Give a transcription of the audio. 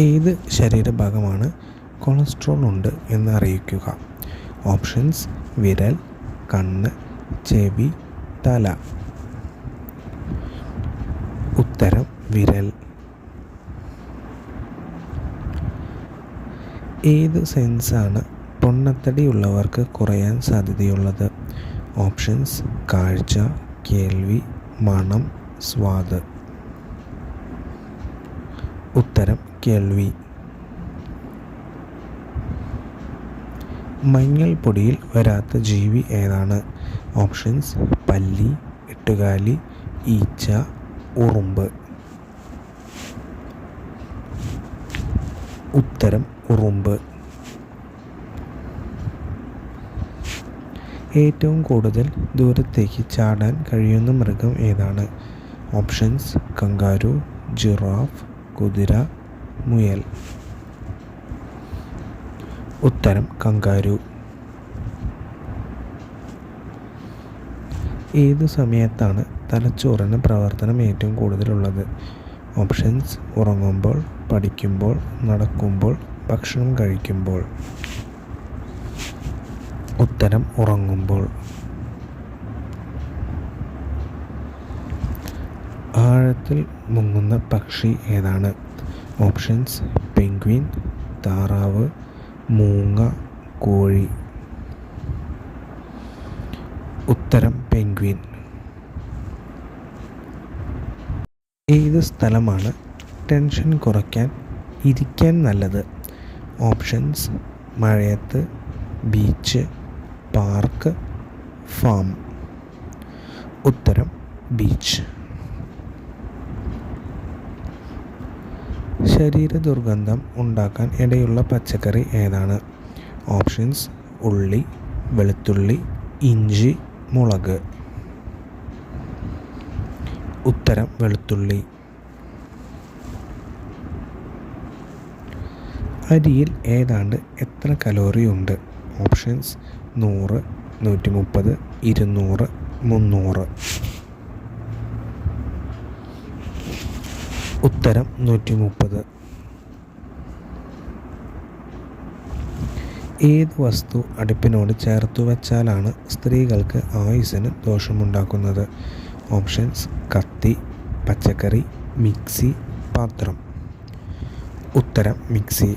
ഏത് ശരീരഭാഗമാണ് കൊളസ്ട്രോൾ ഉണ്ട് എന്ന് അറിയിക്കുക? ഓപ്ഷൻസ്: വിരൽ, കണ്ണ്, ചെവി, തല. ഉത്തരം: വിരൽ. ഏത് സെൻസാണ് പൊണ്ണത്തടിയുള്ളവർക്ക് കുറയാൻ സാധ്യതയുള്ളത്? ഓപ്ഷൻസ്: കാഴ്ച, കേൾവി, മണം, സ്വാദ്. ഉത്തരം: കേൾവി. മഞ്ഞൾപ്പൊടിയിൽ വരാത്ത ജീവി ഏതാണ്? ഓപ്ഷൻസ്: പല്ലി, എട്ടുകാലി, ഈച്ച, ഉറുമ്പ്. ഉത്തരം: ഉറുമ്പ്. ഏറ്റവും കൂടുതൽ ദൂരത്തേക്ക് ചാടാൻ കഴിയുന്ന മൃഗം ഏതാണ്? ഓപ്ഷൻസ്: കങ്കാരു, ജിറാഫ്, കുതിര, മുയൽ. ഉത്തരം: കങ്കാരു. ഏതു സമയത്താണ് തലച്ചോറിന് പ്രവർത്തനം ഏറ്റവും കൂടുതലുള്ളത്? ഓപ്ഷൻസ്: ഉറങ്ങുമ്പോൾ, പഠിക്കുമ്പോൾ, നടക്കുമ്പോൾ, ഭക്ഷണം കഴിക്കുമ്പോൾ. ഉത്തരം: ഉറങ്ങുമ്പോൾ. ആഴത്തിൽ മുങ്ങുന്ന പക്ഷി ഏതാണ്? ഓപ്ഷൻസ്: പെൻഗ്വിൻ, താറാവ്, മൂങ്ങ, കോഴി. ഉത്തരം: പെൻഗ്വിൻ. ഏത് സ്ഥലമാണ് ടെൻഷൻ കുറയ്ക്കാൻ ഇരിക്കാൻ നല്ലത്? ഓപ്ഷൻസ്: മഴയത്ത്, ബീച്ച്, പാർക്ക്, ഫാം. ഉത്തരം: ബീച്ച്. ശരീര ദുർഗന്ധം ഉണ്ടാക്കാൻ ഇടയുള്ള പച്ചക്കറി ഏതാണ്? ഓപ്ഷൻസ്: ഉള്ളി, വെളുത്തുള്ളി, ഇഞ്ചി, മുളക്. ഉത്തരം: വെളുത്തുള്ളി. അരിയിൽ ഏതാണ്ട് എത്ര കലോറി ഉണ്ട്? ഓപ്ഷൻസ്: 100, 130, 200, 300. ഉത്തരം: 130. ഏത് വസ്തു അടുപ്പിനോട് ചേർത്തു വച്ചാലാണ് സ്ത്രീകൾക്ക് ആയുസ്സിന് ദോഷമുണ്ടാക്കുന്നത്? ഓപ്ഷൻസ്: കത്തി, പച്ചക്കറി, മിക്സി, പാത്രം. ഉത്തരം: മിക്സി.